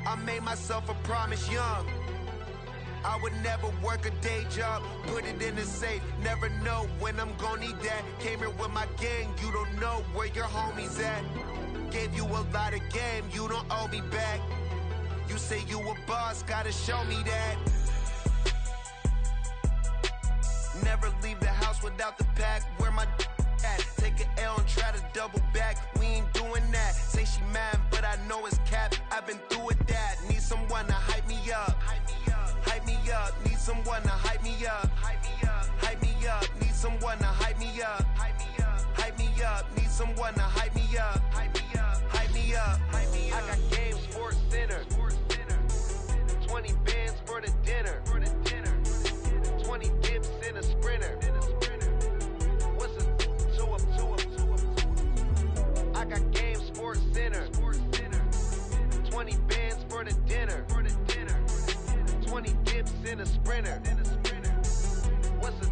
I made myself a promise young. I would never work a day job, put it in the safe, never know when I'm gonna need that. Came here with my gang, you don't know where your homies at. Gave you a lot of game, you don't owe me back. You say you a boss, gotta show me that. Never leave the house without the pack, where my at? Take an L and try to double back, we ain't doing that. Say she mad, but I know it's cap, I've been through it that. Need someone to hype me up. Hype me up, need someone to hype me up. Hype me up, need someone to hype me up. Hype me up, need someone to hype me up. Hype me up. I got game, sports center. 20 bands for the dinner. 20 dips in a sprinter. What's a two up? I got game, sports center. 20 bands for the dinner. 20 dips in a sprinter. What's a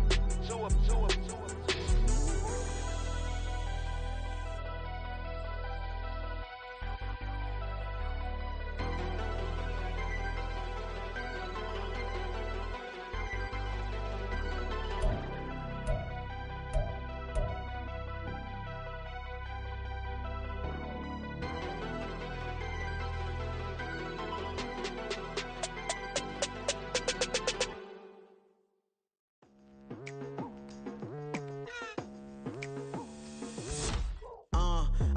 two up?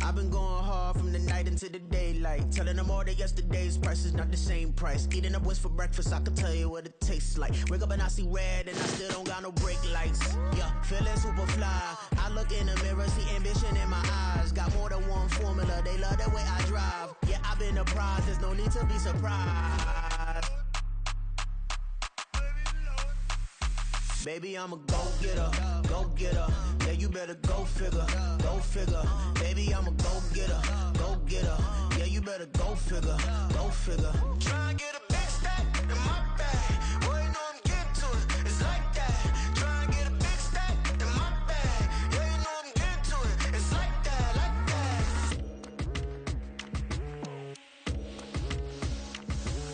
I've been going hard from the night into the daylight, telling them all that yesterday's price is not the same price. Eating up wings for breakfast, I can tell you what it tastes like. Wake up and I see red and I still don't got no brake lights. Yeah, feeling super fly. I look in the mirror, see ambition in my eyes. Got more than one formula, they love the way I drive. Yeah, I've been a prize, there's no need to be surprised. Baby, I'm a go-getter, go-getter. Yeah, you better go figure, go figure. Baby, I'm a go-getter, go-getter. Yeah, you better go figure, go figure. Try and get a big stack in my bag. Boy, you know I'm getting to it, it's like that. Try and get a big stack in my bag. Yeah, you know I'm getting to it, it's like that,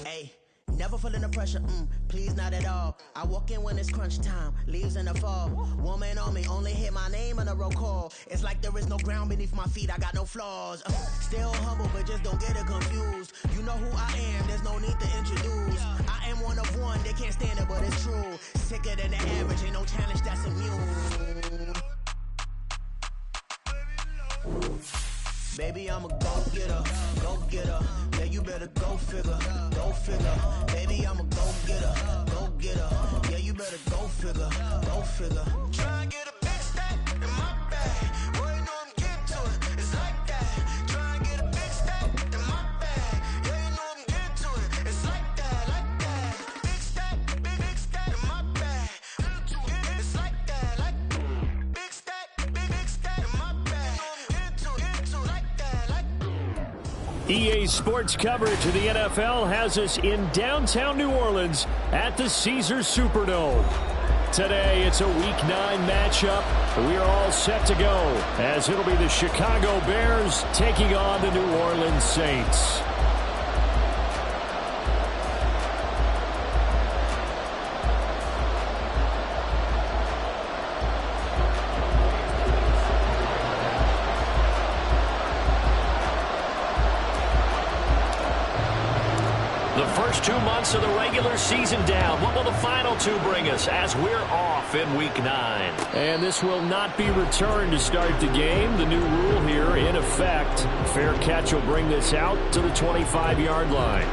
Hey, never feeling the pressure, please not at all. I walk in when it's crunch time, leaves in the fall. Woman on me, only hit my name on a roll call. It's like there is no ground beneath my feet, I got no flaws. Still humble, but just don't get it confused. You know who I am, there's no need to introduce. I am one of one, they can't stand it, but it's true. Sicker than the average, ain't no challenge that's immune. Baby, I'm a go-getter, go-getter. Yeah, you better go figure, go figure. Baby, I'm a go-getter, go-getter. Yeah, you better go figure, go figure. Try and get a big stack in my bag. Boy, you know I'm getting to it, it's like that. Try and get a big stack in my bag. Yeah, you know I'm getting to it, it's like that, like that. Big stack in my bag. It's like that, like big stack in my bag. EA Sports coverage of the NFL has us in downtown New Orleans at the Caesars Superdome. Today, it's a Week 9 matchup. We are all set to go as it'll be the Chicago Bears taking on the New Orleans Saints. The first 2 months of the regular season down. What will the final 2 bring us as we're off in Week 9? And this will not be returned to start the game. The new rule here in effect. Fair catch will bring this out to the 25-yard line.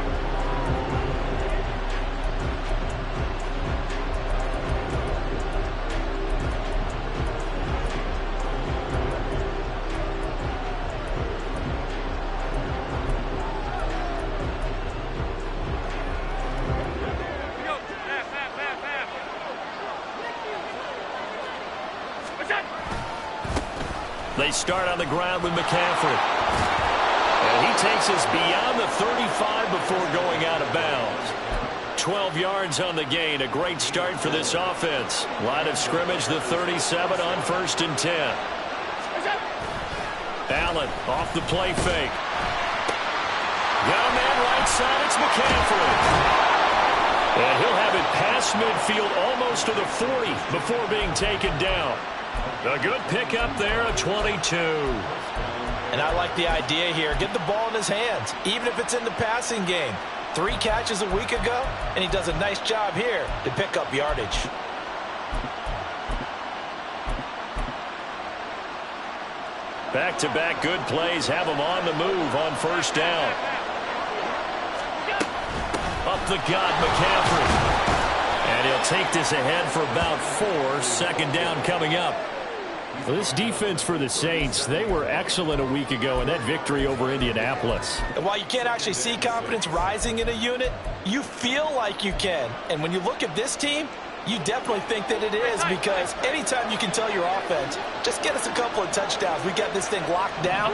They start on the ground with McCaffrey. And he takes us beyond the 35 before going out of bounds. 12 yards on the gain. A great start for this offense. Line of scrimmage, the 37 on 1st and 10. Allen off the play fake. Got a man right outside, it's McCaffrey. And he'll have it past midfield almost to the 40 before being taken down. A good pickup there, a 22. And I like the idea here. Get the ball in his hands, even if it's in the passing game. 3 catches a week ago, and he does a nice job here to pick up yardage. Back-to-back good plays have him on the move on first down. Up the gut, McCaffrey. And he'll take this ahead for about 4. Second down coming up. Well, this defense for the Saints, they were excellent a week ago in that victory over Indianapolis. And while you can't actually see confidence rising in a unit, you feel like you can. And when you look at this team, you definitely think that it is, because anytime you can tell your offense, just get us a couple of touchdowns, we got this thing locked down,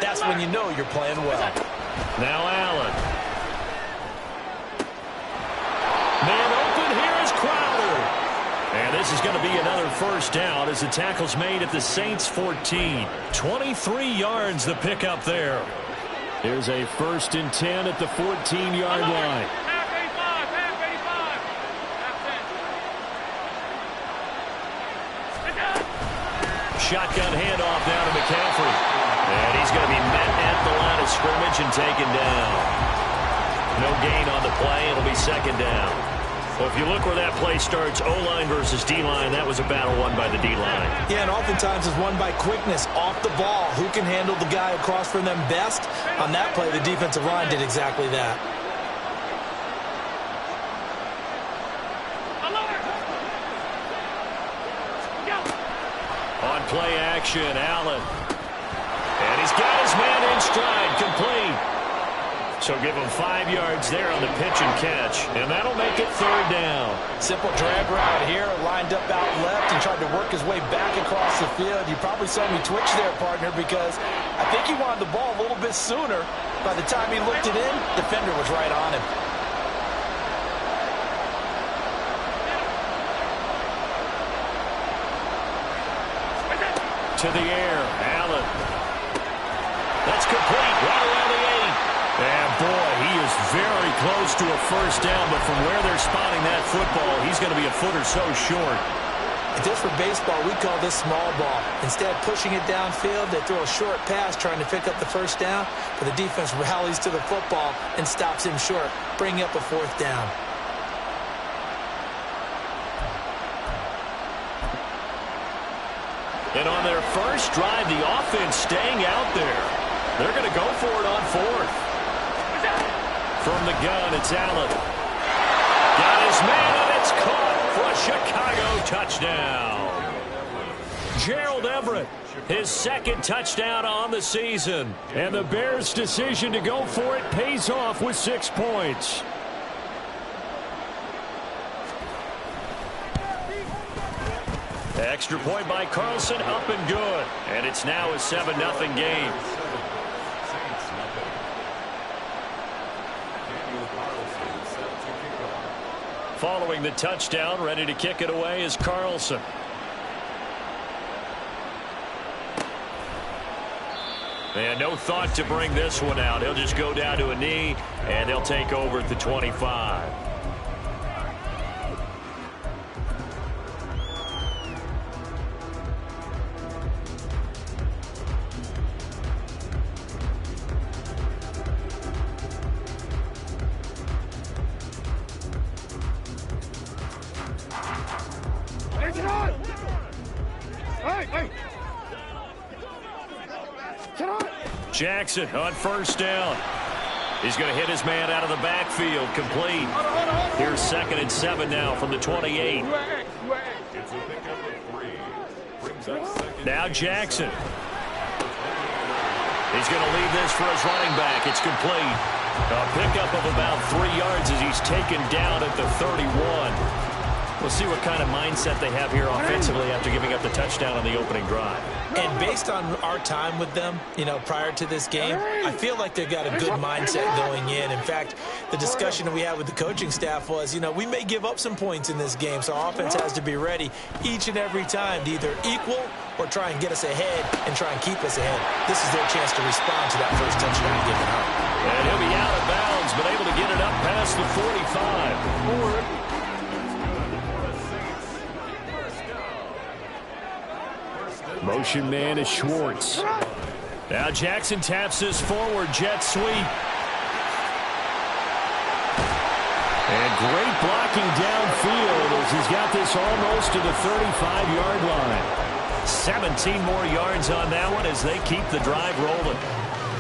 that's when you know you're playing well. Now Allen. Man open, here is Crowder. And this is going to be another first down as the tackle's made at the Saints' 14. 23 yards the pickup there. Here's a 1st and 10 at the 14-yard line. Shotgun handoff down to McCaffrey. And he's going to be met at the line of scrimmage and taken down. No gain on the play. It'll be second down. Well, if you look where that play starts, O-line versus D-line, that was a battle won by the D-line. Yeah, and oftentimes it's won by quickness off the ball. Who can handle the guy across from them best? On that play, the defensive line did exactly that. On play action, Allen. And he's got his man in stride, complete. So give him 5 yards there on the pitch and catch, and that'll make it third down. Simple drag route here, lined up out left and tried to work his way back across the field. You probably saw me twitch there, partner, because I think he wanted the ball a little bit sooner. By the time he looked it in, defender was right on him. To the air, Allen. That's complete, right around the 8. And boy, he is very close to a first down, but from where they're spotting that football, he's going to be a foot or so short. Just for baseball, we call this small ball. Instead of pushing it downfield, they throw a short pass trying to pick up the first down, but the defense rallies to the football and stops him short, bringing up a 4th down. And on their first drive, the offense staying out there. They're going to go for it on 4th. From the gun, it's Allen. Got his man, and it's caught for a Chicago touchdown. Gerald Everett, his 2nd touchdown on the season. And the Bears' decision to go for it pays off with 6 points. Extra point by Carlson, up and good. And it's now a 7-0 game. Following the touchdown, ready to kick it away is Carlson. And no thought to bring this one out. He'll just go down to a knee, and they'll take over at the 25. Jackson on first down. He's going to hit his man out of the backfield, complete. Here's 2nd and 7 now from the 28. Now Jackson. He's going to leave this for his running back. It's complete. A pickup of about 3 yards as he's taken down at the 31. We'll see what kind of mindset they have here offensively after giving up the touchdown on the opening drive. And based on our time with them, prior to this game, I feel like they've got a good mindset going in. In fact, the discussion that we had with the coaching staff was, we may give up some points in this game, so our offense has to be ready each and every time to either equal or try and get us ahead and try and keep us ahead. This is their chance to respond to that first touchdown given up. And he'll be out of bounds, but across the 45. Motion man is Schwartz. Now Jackson taps this forward jet sweep. And great blocking downfield as he's got this almost to the 35-yard line. 17 more yards on that one as they keep the drive rolling.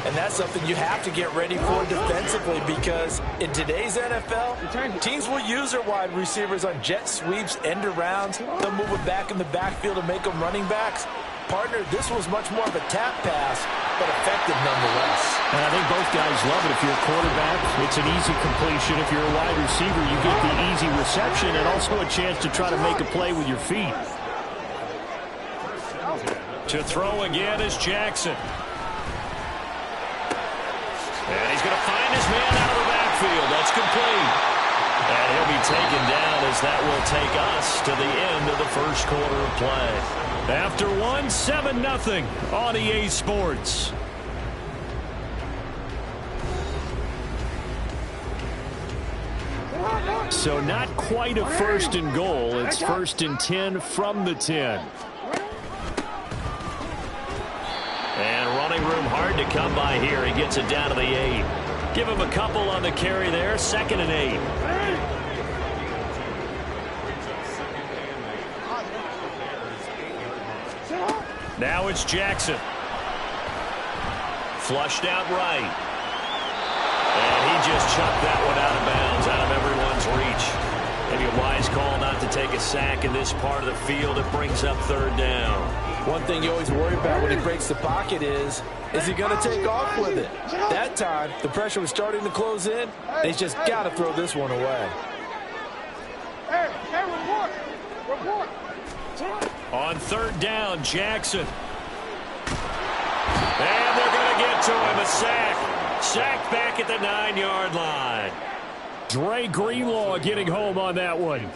And that's something you have to get ready for defensively, because in today's NFL, teams will use their wide receivers on jet sweeps, end arounds. They'll move them back in the backfield and make them running backs. Partner, this was much more of a tap pass, but effective nonetheless. And I think both guys love it. If you're a quarterback, it's an easy completion. If you're a wide receiver, you get the easy reception and also a chance to try to make a play with your feet. To throw again is Jackson. And he's going to find his man out of the backfield. That's complete. And he'll be taken down as that will take us to the end of the first quarter of play. After one, 7-0 on EA Sports. So not quite a first and goal. It's 1st and 10 from the 10. And running room hard to come by here. He gets it down to the 8. Give him a couple on the carry there. 2nd and 8. Now it's Jackson. Flushed out right. And he just chucked that one out of bounds, out of everyone's reach. Maybe a wise call not to take a sack in this part of the field. It brings up 3rd down. One thing you always worry about when he breaks the pocket is he going to take off with it? That time, the pressure was starting to close in. They just got to throw this one away. Report. On 3rd down, Jackson. And they're going to get to him. A sack. Sacked back at the 9-yard line. Dre Greenlaw getting home on that one.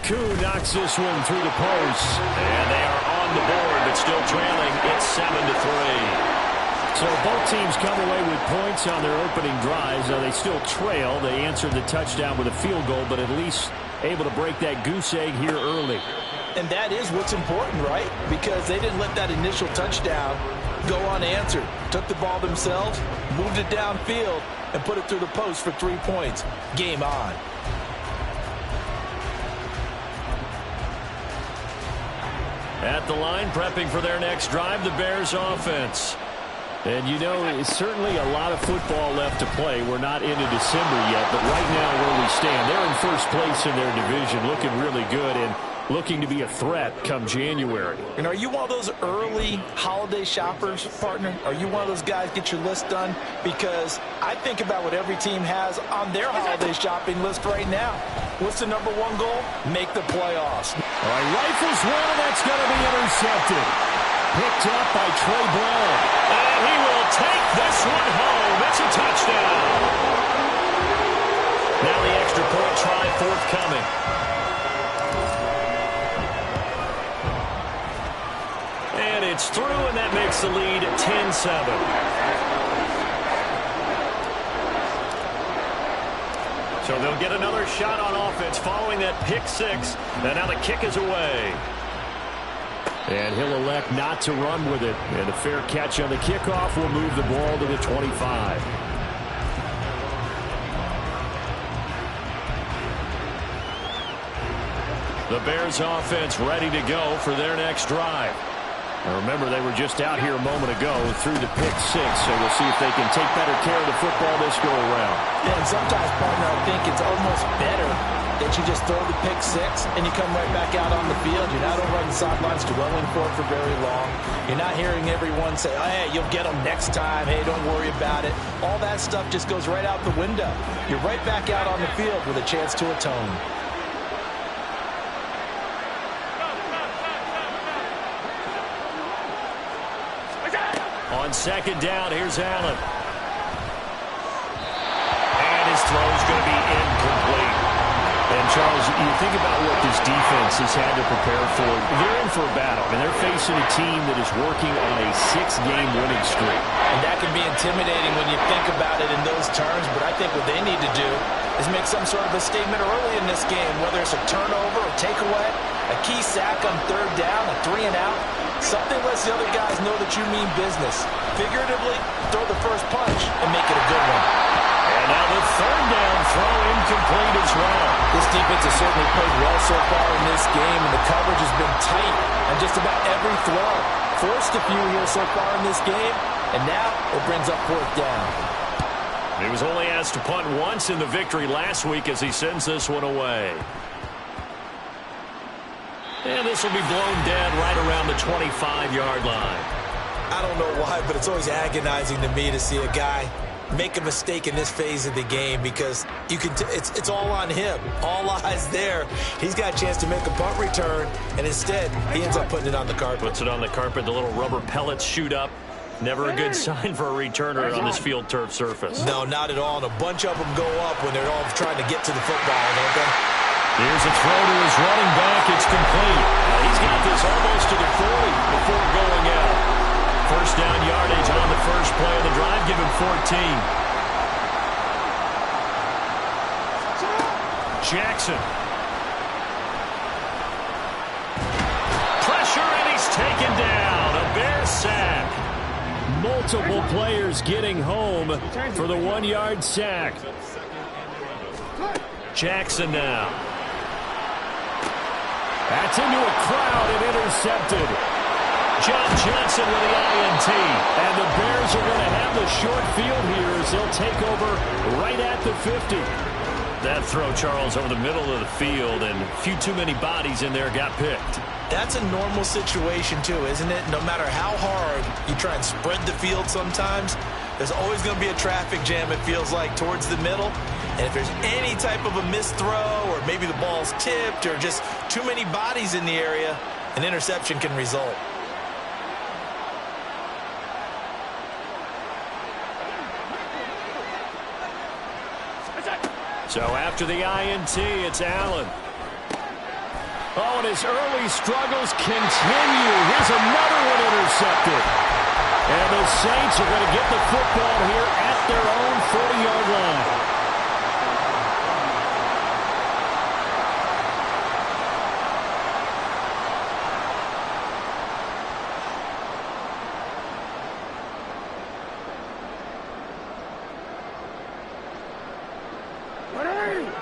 Koo knocks this one through the post. And they are on the board, but still trailing. It's 7-3. So both teams come away with points on their opening drives. Now they still trail. They answered the touchdown with a field goal, but at least able to break that goose egg here early. And that is what's important, right? Because they didn't let that initial touchdown go unanswered. Took the ball themselves, moved it downfield, and put it through the post for 3 points. Game on. At the line, prepping for their next drive, the Bears offense. And, you know, it's certainly a lot of football left to play. We're not into December yet, but right now where we stand, they're in first place in their division, looking really good and looking to be a threat come January. And are you one of those early holiday shoppers, partner? Are you one of those guys get your list done? Because I think about what every team has on their holiday shopping list right now. What's the #1 goal? Make the playoffs. All right, rifles one, and that's going to be intercepted. Picked up by Trey Brown. And he will take this one home. It's a touchdown. Now the extra point try forthcoming. And it's through, and that makes the lead 10-7. So they'll get another shot on offense following that pick six. And now the kick is away. And he'll elect not to run with it. And a fair catch on the kickoff will move the ball to the 25. The Bears offense ready to go for their next drive. Now remember, they were just out here a moment ago through the pick six, so we'll see if they can take better care of the football this go-around. Yeah, and sometimes, partner, I think it's almost better that you just throw the pick six and you come right back out on the field. You're not over on the sidelines dwelling for it for very long. You're not hearing everyone say, oh, hey, you'll get them next time. Hey, don't worry about it. All that stuff just goes right out the window. You're right back out on the field with a chance to atone. On second down, here's Allen. And his throw's going to be incomplete. And, Charles, you think about what this defense has had to prepare for. They're in for a battle. I mean, they're facing a team that is working on a 6-game winning streak. And that can be intimidating when you think about it in those terms, but I think what they need to do is make some sort of a statement early in this game, whether it's a turnover or takeaway, a key sack on 3rd down, a 3-and-out. Something lets the other guys know that you mean business. Figuratively, throw the first punch and make it a good one. And now the 3rd down throw incomplete as well. This defense has certainly played well so far in this game, and the coverage has been tight on just about every throw. Forced a few here so far in this game, and now it brings up 4th down. He was only asked to punt once in the victory last week as he sends this one away. And this will be blown dead right around the 25-yard line. I don't know why, but it's always agonizing to me to see a guy make a mistake in this phase of the game, because you can it's all on him. All eyes there. He's got a chance to make a punt return, and instead he ends up putting it on the carpet. Puts it on the carpet. The little rubber pellets shoot up. Never a good sign for a returner on this field turf surface. No, not at all. And a bunch of them go up when they're all trying to get to the football, don't they? Here's a throw to his running back. It's complete. He's got this almost to the 40 before going out. 1st down yardage on the first play of the drive. Give him 14. Jackson. Pressure, and he's taken down. A Bear sack. Multiple players getting home for the 1-yard sack. Jackson now. That's into a crowd and intercepted. John Johnson with the INT. And the Bears are going to have the short field here as they'll take over right at the 50. That throw, Charles, over the middle of the field, and a few too many bodies in there got picked. That's a normal situation, too, isn't it? No matter how hard you try and spread the field sometimes, there's always going to be a traffic jam, it feels like, towards the middle. And if there's any type of a missed throw, or maybe the ball's tipped, or just too many bodies in the area, an interception can result. So after the INT, it's Allen. Oh, and his early struggles continue. Here's another one intercepted. And the Saints are going to get the football here at their own 40-yard line.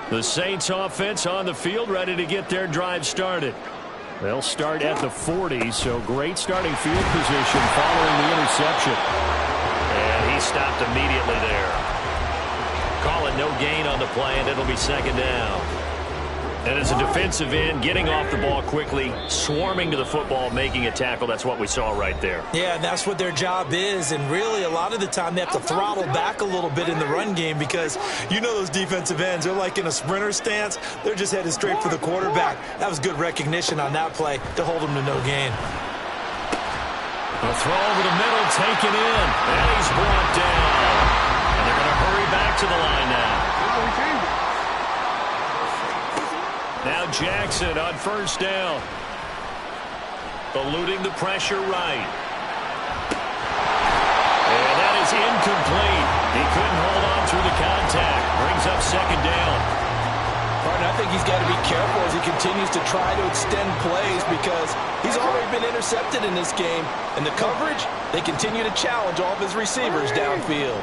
The Saints offense on the field, ready to get their drive started. They'll start at the 40, so great starting field position following the interception. And he stopped immediately there. Call it no gain on the play, and it'll be 2nd down. And as a defensive end, getting off the ball quickly, swarming to the football, making a tackle, that's what we saw right there. Yeah, and that's what their job is. And really, a lot of the time, they have to throttle back a little bit in the run game, because you know those defensive ends, they're like in a sprinter stance. They're just headed straight for the quarterback. That was good recognition on that play to hold them to no gain. A throw over the middle, taken in, and he's brought down. And they're going to hurry back to the line now. Now Jackson on 1st down. Eluding the pressure right. And that is incomplete. He couldn't hold on through the contact. Brings up 2nd down. Partner, I think he's got to be careful as he continues to try to extend plays, because he's already been intercepted in this game. And the coverage, they continue to challenge all of his receivers downfield.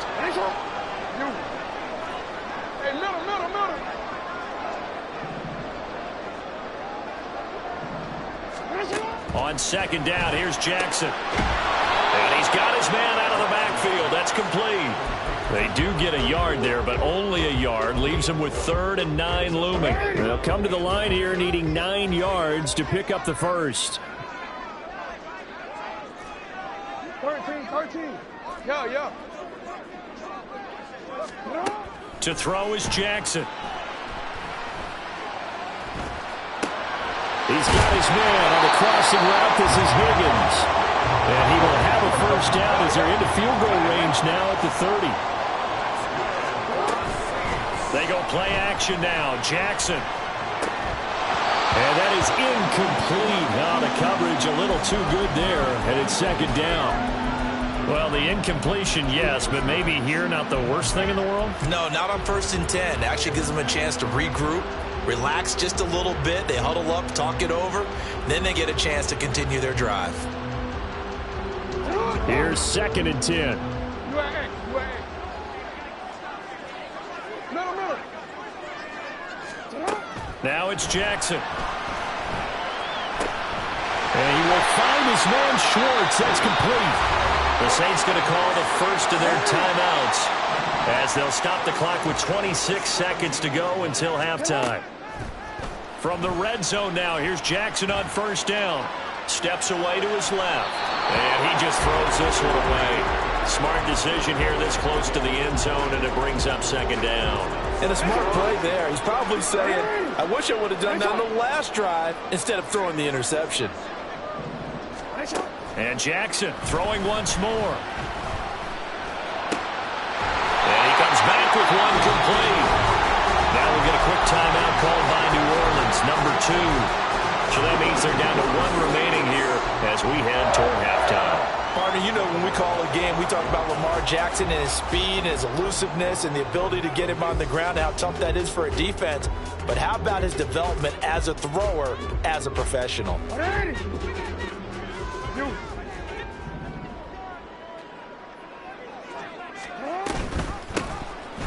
On 2nd down, here's Jackson. And he's got his man out of the backfield. That's complete. They do get a yard there, but only a yard. Leaves them with 3rd and 9 looming. They'll come to the line here needing 9 yards to pick up the first. 13. Yeah. To throw is Jackson. He's got his man on the crossing route. This is Higgins. And he will have a first down as they're into field goal range now at the 30. They go play action now. Jackson And that is incomplete. Now the coverage a little too good there, and it's second down. Well, the incompletion, yes, but maybe here not the worst thing in the world? No, not on 1st and 10. Actually gives them a chance to regroup, relax just a little bit. They huddle up, talk it over. Then they get a chance to continue their drive. Here's 2nd and 10. Now it's Jackson. And he will find his man Schwartz. That's complete. The Saints going to call the first of their timeouts as they'll stop the clock with 26 seconds to go until halftime. From the red zone now, here's Jackson on 1st down. Steps away to his left. And he just throws this one away. Smart decision here this close to the end zone, and it brings up 2nd down. And a smart play there. He's probably saying, I wish I would have done that on the last drive instead of throwing the interception. And Jackson throwing once more. And he comes back with one complete. Now we'll get a quick timeout called by New Orleans, number 2. So that means they're down to 1 remaining here as we head toward halftime. Partner, you know when we call a game, we talk about Lamar Jackson and his speed and his elusiveness and the ability to get him on the ground, how tough that is for a defense. But how about his development as a thrower, as a professional?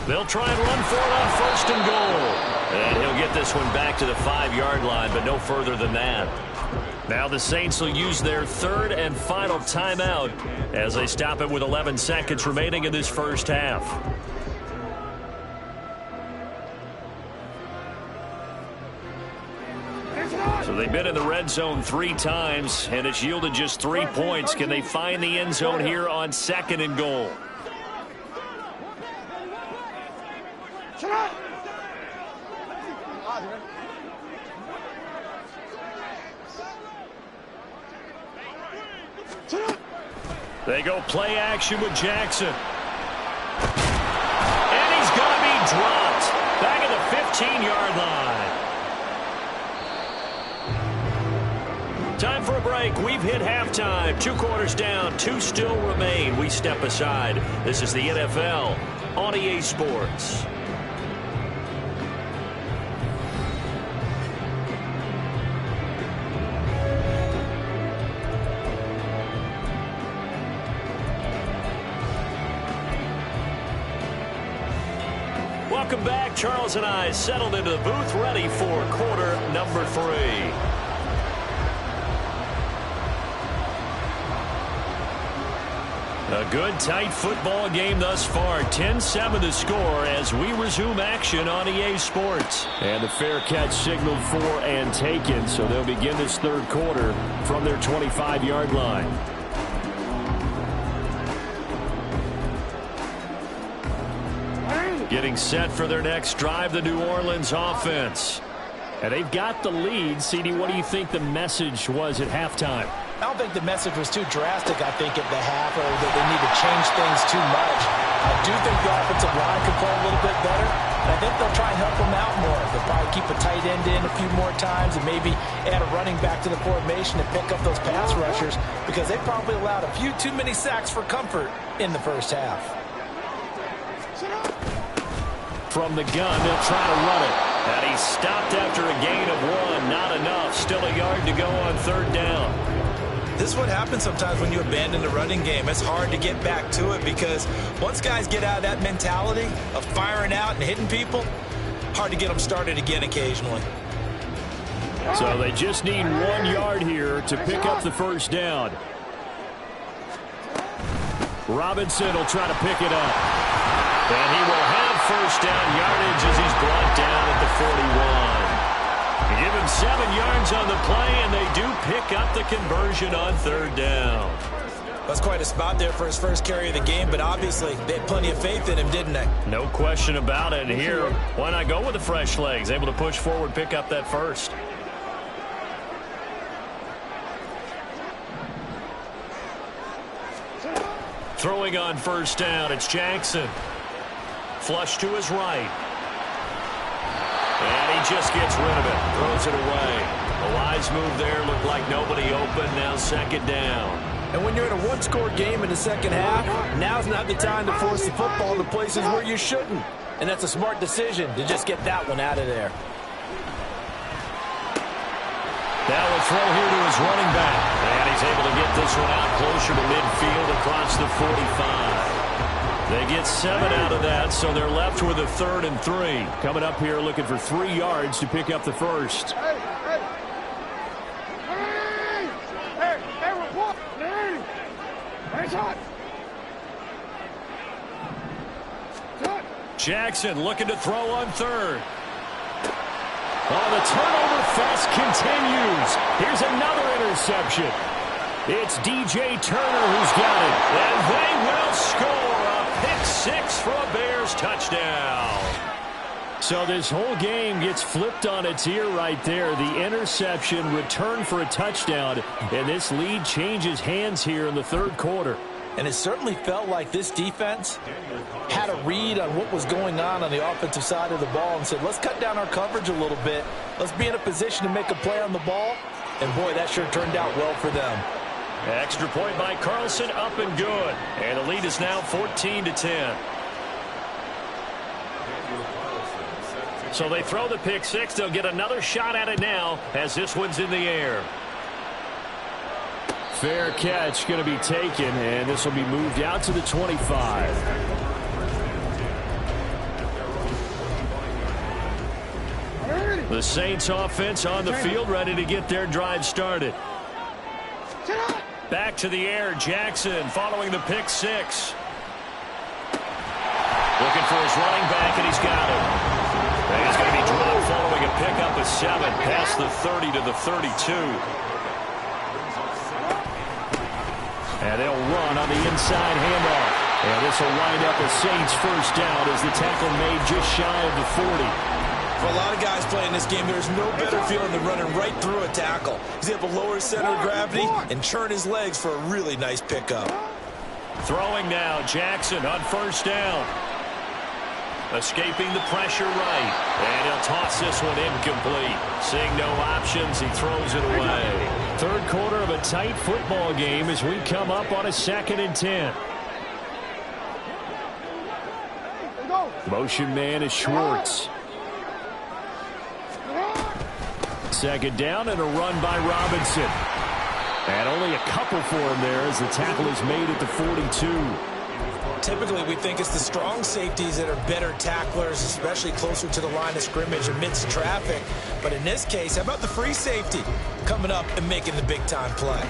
They'll try and run for it on 1st and goal. And he'll get this one back to the 5-yard line, but no further than that. Now the Saints will use their 3rd and final timeout as they stop it with 11 seconds remaining in this first half. So they've been in the red zone 3 times, and it's yielded just 3 points. Can they find the end zone here on 2nd and goal? They go play action with Jackson. And he's going to be dropped back at the 15-yard line. Time for a break. We've hit halftime. 2 quarters down. 2 still remain. We step aside. This is the NFL on EA Sports. Welcome back. Charles and I settled into the booth, ready for quarter number 3. A good, tight football game thus far. 10-7 the score as we resume action on EA Sports. And the fair catch signaled for and taken, so they'll begin this 3rd quarter from their 25-yard line. Getting set for their next drive, the New Orleans offense. And they've got the lead. CD, what do you think the message was at halftime? I don't think the message was too drastic, I think, at the half, or that they need to change things too much. I do think the offensive line can play a little bit better, and I think they'll try and help them out more. They'll probably keep a tight end in a few more times and maybe add a running back to the formation and pick up those pass rushers because they probably allowed a few too many sacks for comfort in the first half. From the gun, they'll try to run it. And he's stopped after a gain of 1. Not enough. Still a yard to go on 3rd down. This is what happens sometimes when you abandon the running game. It's hard to get back to it because once guys get out of that mentality of firing out and hitting people, hard to get them started again occasionally. So they just need 1 yard here to pick up the 1st down. Robinson will try to pick it up. And he will have 1st down yardage as he's brought down at the 41. You give him 7 yards on the play, and they do pick up the conversion on 3rd down. That's quite a spot there for his first carry of the game, but obviously they had plenty of faith in him, didn't they? No question about it. And here, why not go with the fresh legs? Able to push forward, pick up that 1st. Throwing on 1st down, it's Jackson. Flush to his right. And he just gets rid of it. Throws it away. A wise move there. Looked like nobody open. Now second down. And when you're in a one-score game in the second half, now's not the time to force the football to places where you shouldn't. And that's a smart decision to just get that one out of there. Now a throw here to his running back. And he's able to get this one out closer to midfield across the 45. They get 7 out of that, so they're left with a 3rd and 3. Coming up here looking for 3 yards to pick up the first. Jackson looking to throw on 3rd. Oh, the turnover fest continues. Here's another interception. It's DJ Turner who's got it. And they will score a pick 6 for a Bears touchdown. So this whole game gets flipped on its ear right there. The interception, return for a touchdown. And this lead changes hands here in the 3rd quarter. And it certainly felt like this defense had a read on what was going on the offensive side of the ball and said, let's cut down our coverage a little bit. Let's be in a position to make a play on the ball. And, boy, that sure turned out well for them. Extra point by Carlson, up and good. And the lead is now 14-10. So they throw the pick 6. They'll get another shot at it now as this one's in the air. Fair catch going to be taken, and this will be moved out to the 25. The Saints offense on the field, ready to get their drive started. Back to the air, Jackson following the pick 6. Looking for his running back, and he's got it. And he's going to be dropped following a pickup of 7 past the 30 to the 32. And they'll run on the inside handoff. And this will wind up a Saints first down as the tackle made just shy of the 40. For a lot of guys playing this game, there's no better feeling than running right through a tackle. He's able to lower his center of gravity and churn his legs for a really nice pickup. Throwing now, Jackson on first down. Escaping the pressure right. And he'll toss this one incomplete. Seeing no options, he throws it away. 3rd quarter of a tight football game as we come up on a 2nd and 10. Motion man is Schwartz. 2nd down and a run by Robinson. And only a couple for him there as the tackle is made at the 42. Typically, we think it's the strong safeties that are better tacklers, especially closer to the line of scrimmage amidst traffic. But in this case, how about the free safety coming up and making the big-time play?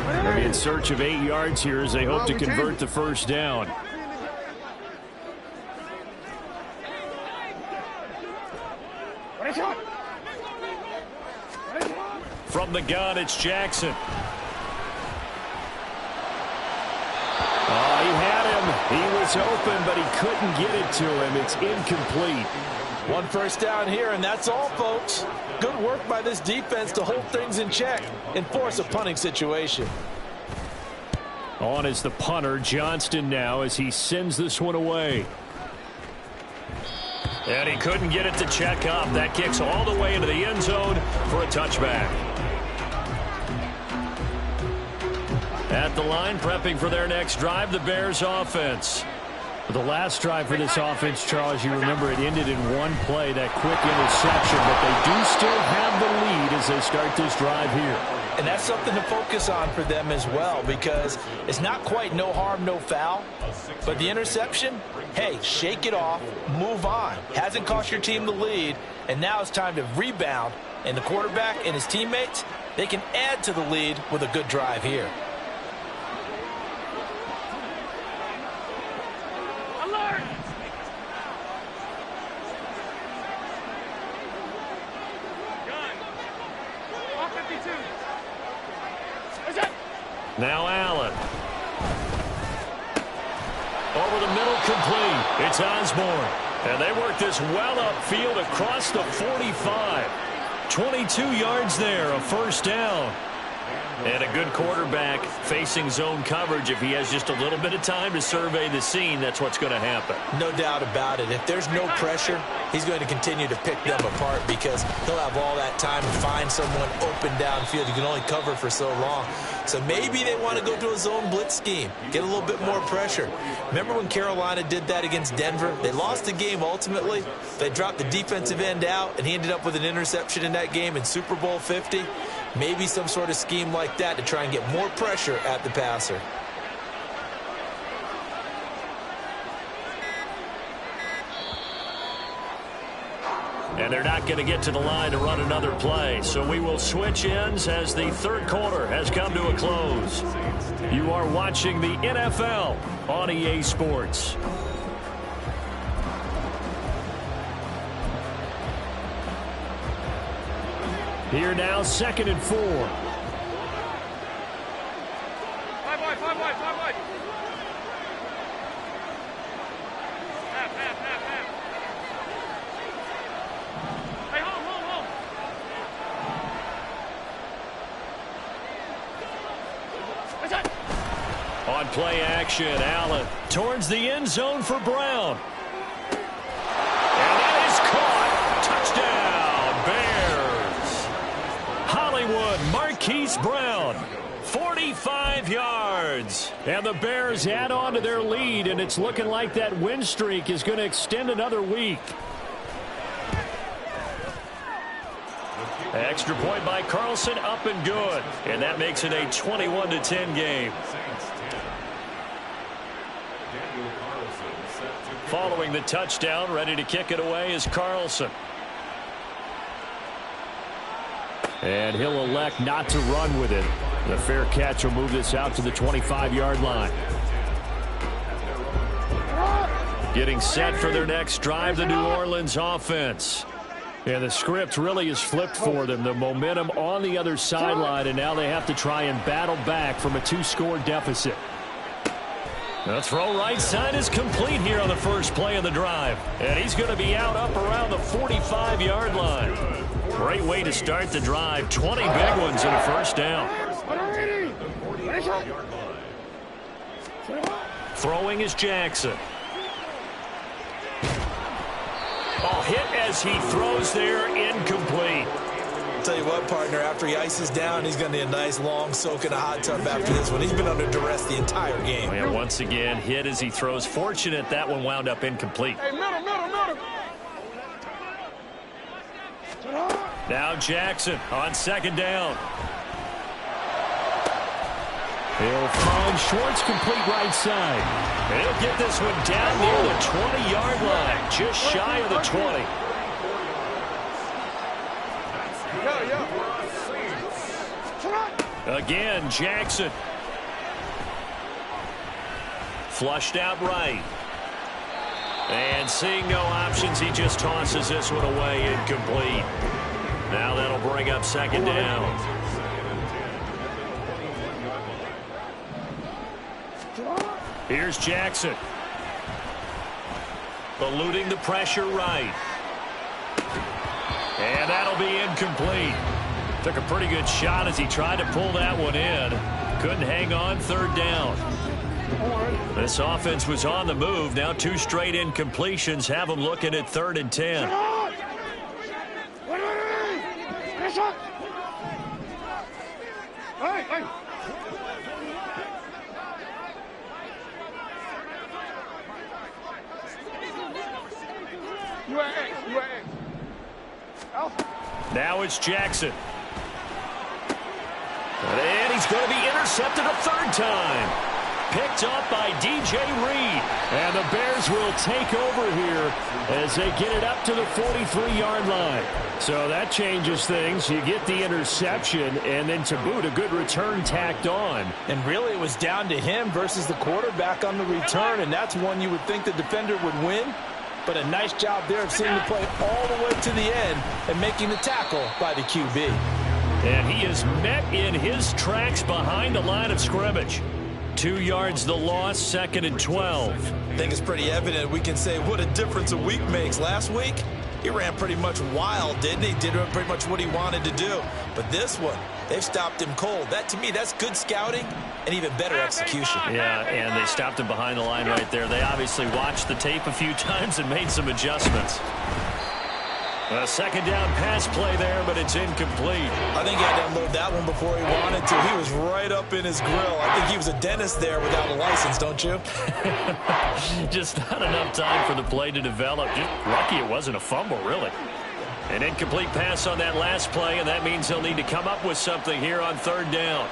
They'll be in search of 8 yards here as they hope to convert the first down. From the gun, it's Jackson. Oh, he had him. He was open, but he couldn't get it to him. It's incomplete. 1 first down here, and that's all, folks. Good work by this defense to hold things in check and force a punting situation. On is the punter, Johnston, now as he sends this one away. And he couldn't get it to check up. That kicks all the way into the end zone for a touchback. At the line, prepping for their next drive, the Bears offense. The last drive for this offense, Charles, you remember it ended in 1 play, that quick interception, but they do still have the lead as they start this drive here. And that's something to focus on for them as well, because it's not quite no harm, no foul. But the interception, hey, shake it off, move on. Hasn't cost your team the lead, and now it's time to rebound. And the quarterback and his teammates, they can add to the lead with a good drive here. Now Allen. Over the middle, complete. It's Osborne. And they work this well upfield across the 45. 22 yards there, a first down. And a good quarterback facing zone coverage, if he has just a little bit of time to survey the scene, that's what's going to happen. No doubt about it. If there's no pressure, he's going to continue to pick them apart because he'll have all that time to find someone open downfield. You can only cover for so long. So maybe they want to go to a zone blitz scheme, get a little bit more pressure. Remember when Carolina did that against Denver? They lost the game ultimately. They dropped the defensive end out, and he ended up with an interception in that game in Super Bowl 50. Maybe some sort of scheme like that to try and get more pressure at the passer. And they're not going to get to the line to run another play. So we will switch ends as the third quarter has come to a close. You are watching the NFL on EA Sports. Here now, 2nd and 4. Five wide. Half. Hey, home. What's that? On play action, Allen towards the end zone for Brown. And that is caught. Touchdown, Bears. Hollywood Marquise Brown, 45 yards. And the Bears add on to their lead, and it's looking like that win streak is going to extend another week. Extra point by Carlson, up and good. And that makes it a 21-10 game. Following the touchdown, ready to kick it away is Carlson. And he'll elect not to run with it. The fair catch will move this out to the 25-yard line. Getting set for their next drive, the New Orleans offense. And the script really is flipped for them. The momentum on the other sideline, and now they have to try and battle back from a 2-score deficit. The throw right side is complete here on the first play of the drive. And he's going to be out up around the 45-yard line. Great way to start the drive. 20 big ones and a first down. Throwing is Jackson. Oh, hit as he throws there, incomplete. I'll tell you what, partner, after he ices down, he's going to need a nice long soak in a hot tub after this one. He's been under duress the entire game. And once again, hit as he throws. Fortunate that one wound up incomplete. Hey, middle. Now Jackson on 2nd down. He'll find Schwartz, complete right side. And he'll get this one down near the 20-yard line, just shy of the 20. Again, Jackson. Flushed out right. And seeing no options, he just tosses this one away, incomplete. Now that'll bring up 2nd down. Here's Jackson. Eluding the pressure right. And that'll be incomplete. Took a pretty good shot as he tried to pull that one in. Couldn't hang on, 3rd down. This offense was on the move. Now 2 straight incompletions have them looking at 3rd and 10. Now it's Jackson. And he's going to be intercepted a 3rd time. Picked up by DJ Reed. And the Bears will take over here as they get it up to the 43-yard line. So that changes things. You get the interception, and then to boot, a good return tacked on. And really, it was down to him versus the quarterback on the return, and that's one you would think the defender would win. But a nice job there of seeing the play all the way to the end and making the tackle by the QB. And he is met in his tracks behind the line of scrimmage. 2 yards the loss, 2nd and 12. I think it's pretty evident we can say what a difference a week makes. Last week, he ran pretty much wild, didn't he? Did pretty much what he wanted to do. But this one, they've stopped him cold. That, to me, that's good scouting and even better execution. Yeah, and they stopped him behind the line right there. They obviously watched the tape a few times and made some adjustments. A second down pass play there, but it's incomplete. I think he had to unload that one before he wanted to. He was right up in his grill. I think he was a dentist there without a license, don't you? Just not enough time for the play to develop. Just lucky it wasn't a fumble, really. An incomplete pass on that last play, and that means he'll need to come up with something here on third down.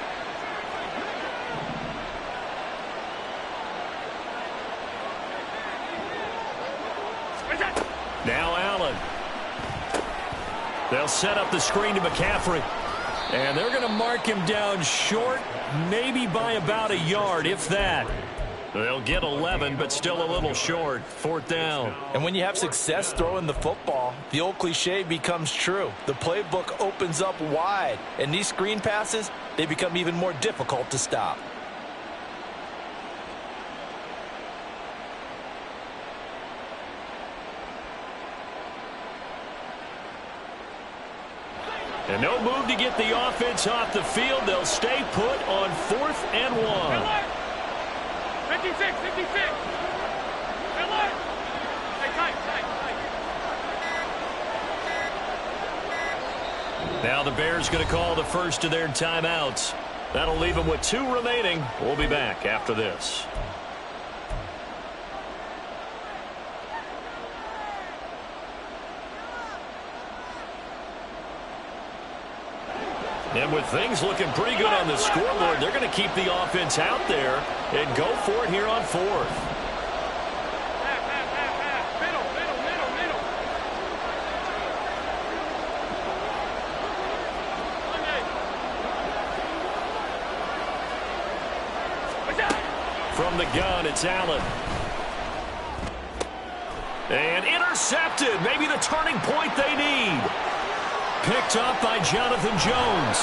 Now Allen. They'll set up the screen to McCaffrey. And they're going to mark him down short, maybe by about a yard, if that. They'll get 11, but still a little short. Fourth down. And when you have success throwing the football, the old cliche becomes true. The playbook opens up wide. And these screen passes, they become even more difficult to stop. And no move to get the offense off the field. They'll stay put on 4th and 1. 56, 56. Hey, look. Hey, tight. Now the Bears going to call the first of their timeouts. That'll leave them with 2 remaining. We'll be back after this. And with things looking pretty good on the scoreboard, they're going to keep the offense out there and go for it here on 4th. Middle. From the gun, it's Allen. And intercepted. Maybe the turning point they need. Picked up by Jonathan Jones.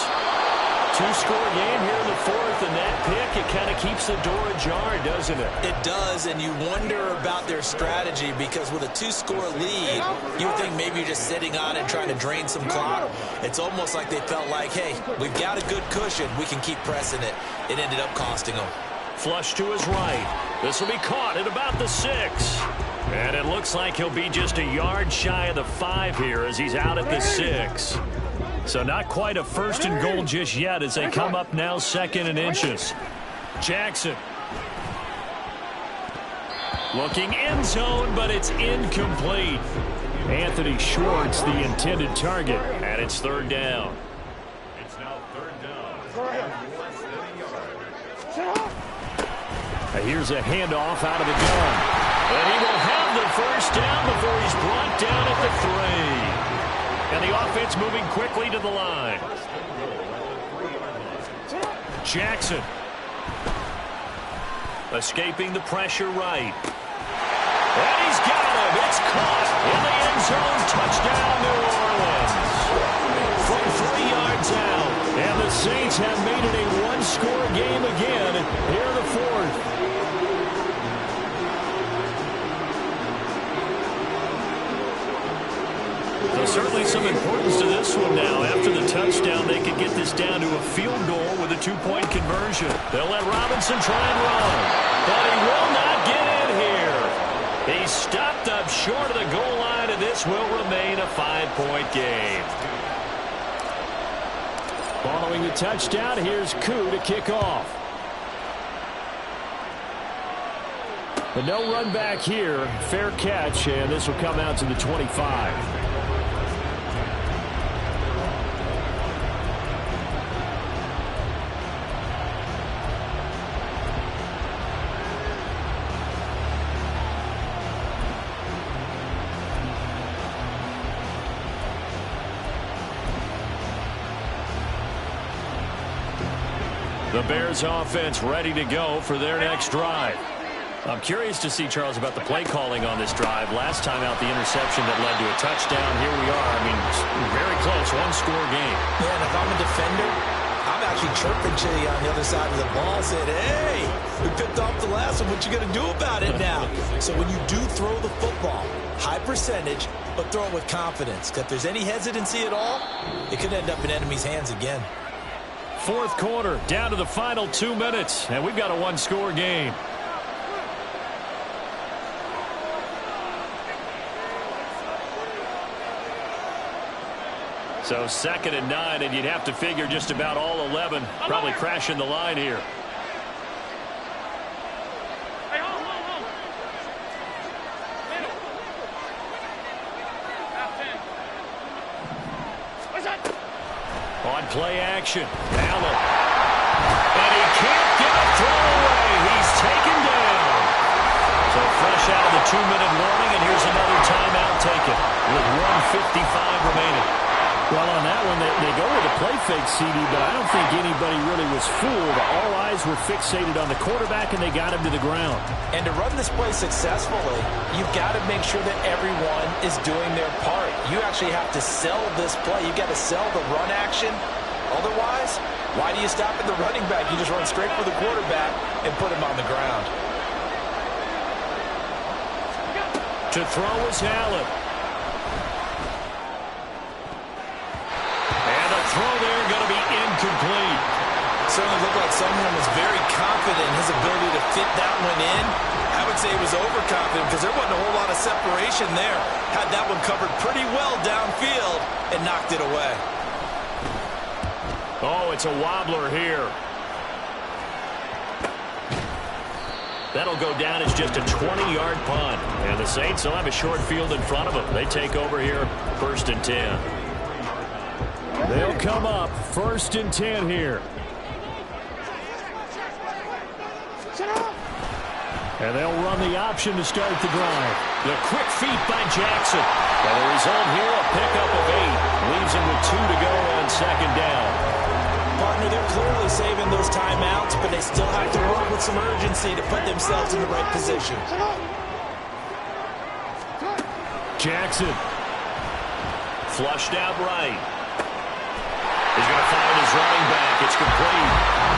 2-score game here in the 4th, and that pick, it kind of keeps the door ajar, doesn't it? It does, and you wonder about their strategy because with a 2-score lead, you would think maybe you're just sitting on it trying to drain some clock. It's almost like they felt like, hey, we've got a good cushion. We can keep pressing it. It ended up costing them. Flush to his right. This will be caught at about the 6. And it looks like he'll be just a yard shy of the 5 here as he's out at the 6. So not quite a 1st and goal just yet as they come up now 2nd and inches. Jackson. Looking end zone, but it's incomplete. Anthony Schwartz, the intended target, and it's 3rd down. It's now 3rd down. Here's a handoff out of the gun. And he will have the 1st down before he's brought down at the 3. And the offense moving quickly to the line. Jackson. Escaping the pressure right. And he's got him. It's caught in the end zone. Touchdown, New Orleans. From 3 yards out. And the Saints have made it a 1-score game again here in the 4th. So certainly some importance to this one now. After the touchdown, they could get this down to a field goal with a 2-point conversion. They'll let Robinson try and run. But he will not get in here. He's stopped up short of the goal line, and this will remain a 5-point game. Following the touchdown, here's Koo to kick off. But no run back here. Fair catch, and this will come out to the 25. The Bears offense ready to go for their next drive. I'm curious to see, Charles, about the play calling on this drive. Last time out, the interception that led to a touchdown. Here we are. I mean, very close, 1-score game. Yeah, and if I'm a defender, I'm actually chirping to you on the other side of the ball, saying, hey, we picked off the last one. What you going to do about it now? So when you do throw the football, high percentage, but throw it with confidence. If there's any hesitancy at all, it could end up in enemy's hands again. Fourth quarter, down to the final 2 minutes, and we've got a one-score game. So 2nd and 9, and you'd have to figure just about all 11 probably crashing the line here. Hey, hold. Middle. Half 10. What's that? On play action, Allen. And he can't get a throw away. He's taken down. So fresh out of the 2-minute warning, and here's another timeout taken with 1:55 remaining. Well, on that one, they go with a play fake, CD, but I don't think anybody really was fooled. All eyes were fixated on the quarterback, and they got him to the ground. And to run this play successfully, you've got to make sure that everyone is doing their part. You actually have to sell this play. You've got to sell the run action. Otherwise, why do you stop at the running back? You just run straight for the quarterback and put him on the ground. To throw is Allen. Throw there going to be incomplete. Certainly looked like someone was very confident in his ability to fit that one in. I would say he was overconfident because there wasn't a whole lot of separation there. Had that one covered pretty well downfield and knocked it away. Oh, it's a wobbler here. That'll go down as just a 20-yard punt. And the Saints will have a short field in front of them. They take over here, 1st and 10. They'll come up 1st and 10 here. And they'll run the option to start the drive. The quick feet by Jackson. And the result here, a pickup of 8. Leaves him with 2 to go on 2nd down. Partner, they're clearly saving those timeouts, but they still have to work with some urgency to put themselves in the right position. Jackson. Flushed out right. He's going to find his running back. It's complete.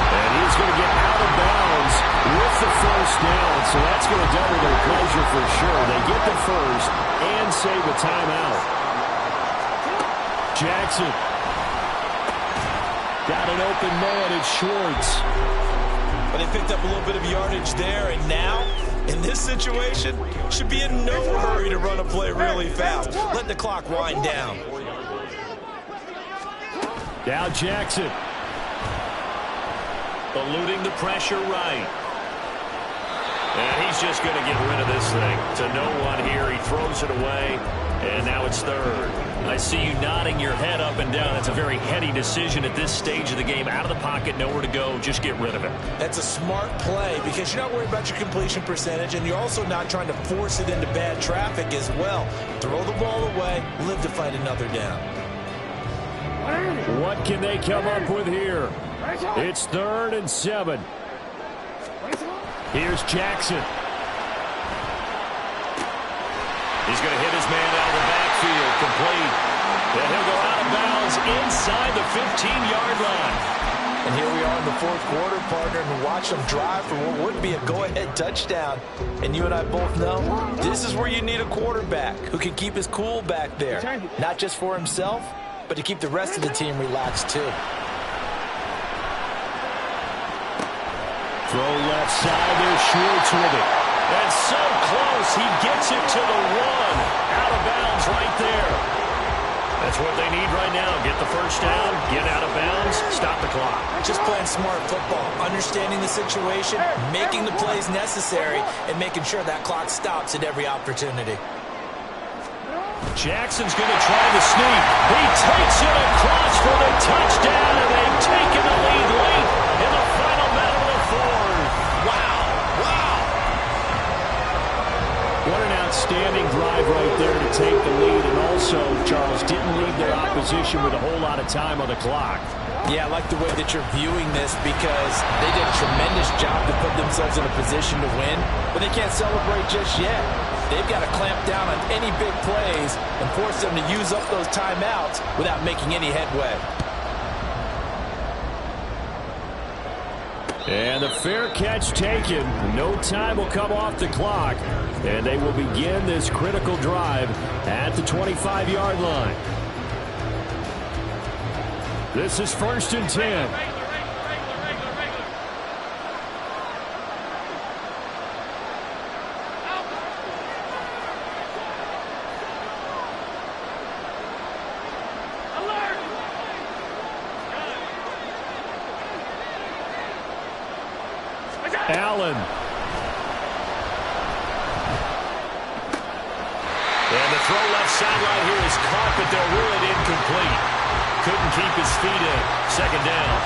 And he's going to get out of bounds with the 1st down. So that's going to double their pleasure for sure. They get the 1st and save a timeout. Jackson. Got an open man. It's Schwartz. But they picked up a little bit of yardage there. And now, in this situation, should be in no hurry to run a play really fast. Let the clock wind down. Now Jackson. Eluding the pressure right. And he's just going to get rid of this thing. To no one here. He throws it away. And now it's 3rd. I see you nodding your head up and down. That's a very heady decision at this stage of the game. Out of the pocket, nowhere to go. Just get rid of it. That's a smart play because you're not worried about your completion percentage, and you're also not trying to force it into bad traffic as well. Throw the ball away. Live to fight another down. What can they come up with here? It's 3rd and 7. Here's Jackson. He's going to hit his man out of the backfield. Complete. And he'll go out of bounds inside the 15-yard line. And here we are in the 4th quarter, partner, and watch them drive for what would be a go-ahead touchdown. And you and I both know this is where you need a quarterback who can keep his cool back there. Not just for himself, but to keep the rest of the team relaxed too. Throw left side. There's Schwartz with it. And so close. He gets it to the 1. Out of bounds right there. That's what they need right now. Get the 1st down, get out of bounds, stop the clock. Just playing smart football, understanding the situation, making the plays necessary, and making sure that clock stops at every opportunity. Jackson's going to try the sneak. He takes it across for the touchdown, and they've taken the lead late in the final battle of the 4th. Wow, wow. What an outstanding drive right there to take the lead, and also, Charles, didn't leave their opposition with a whole lot of time on the clock. Yeah, I like the way that you're viewing this because they did a tremendous job to put themselves in a position to win, but they can't celebrate just yet. They've got to clamp down on any big plays and force them to use up those timeouts without making any headway. And the fair catch taken. No time will come off the clock. And they will begin this critical drive at the 25-yard line. This is 1st and 10. Allen. And the throw left sideline here is caught, but they'll rule it incomplete. Couldn't keep his feet in. 2nd down.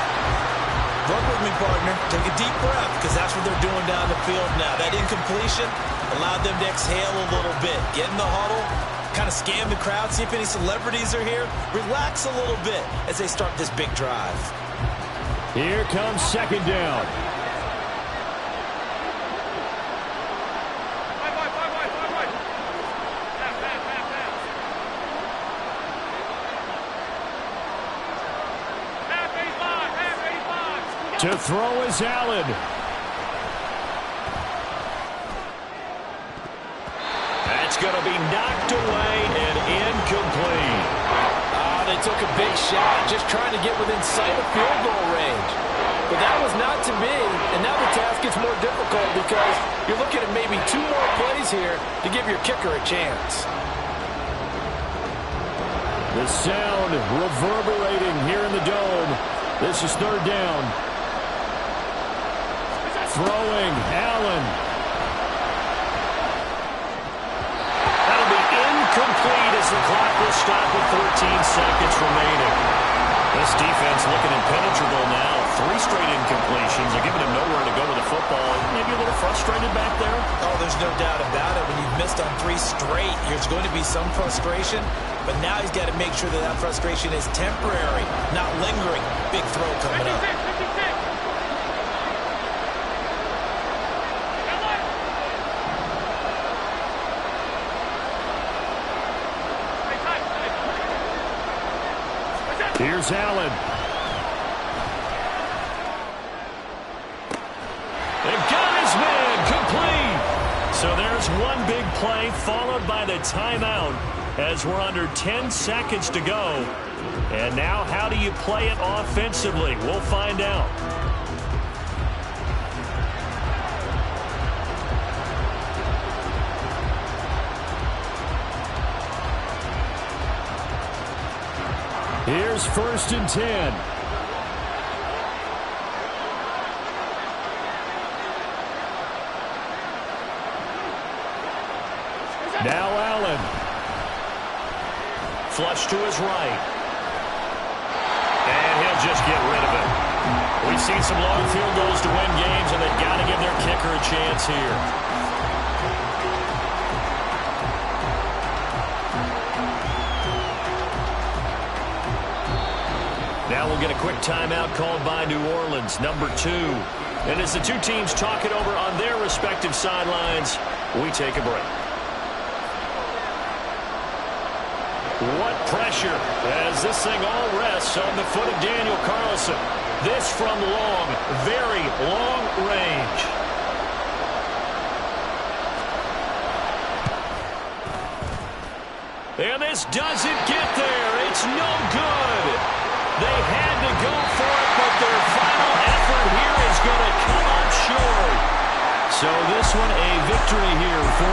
Work with me, partner. Take a deep breath, because that's what they're doing down the field now. That incompletion allowed them to exhale a little bit. Get in the huddle, kind of scan the crowd, see if any celebrities are here. Relax a little bit as they start this big drive. Here comes 2nd down. To throw is Allen. That's going to be knocked away and incomplete. They took a big shot, just trying to get within sight of field goal range. But that was not to be, and now the task gets more difficult because you're looking at maybe 2 more plays here to give your kicker a chance. The sound reverberating here in the dome. This is 3rd down. Throwing, Allen. That'll be incomplete as the clock will stop with 14 seconds remaining. This defense looking impenetrable now. 3 straight incompletions. They're giving him nowhere to go with the football. Maybe a little frustrated back there? Oh, there's no doubt about it. When you've missed on 3 straight, there's going to be some frustration. But now he's got to make sure that that frustration is temporary, not lingering. Big throw coming up. Here's Allen. They've got his man complete. So there's one big play followed by the timeout as we're under 10 seconds to go. And now how do you play it offensively? We'll find out. Here's 1st and 10. Now Allen. Flush to his right. And he'll just get rid of it. We've seen some long field goals to win games, and they've got to give their kicker a chance here. Now we'll get a quick timeout called by New Orleans, number 2. And as the 2 teams talk it over on their respective sidelines, we take a break. What pressure as this thing all rests on the foot of Daniel Carlson. This from long, very long range. And this doesn't get there. It's no good. They had to go for it, but their final effort here is going to come up short. So this one a victory here for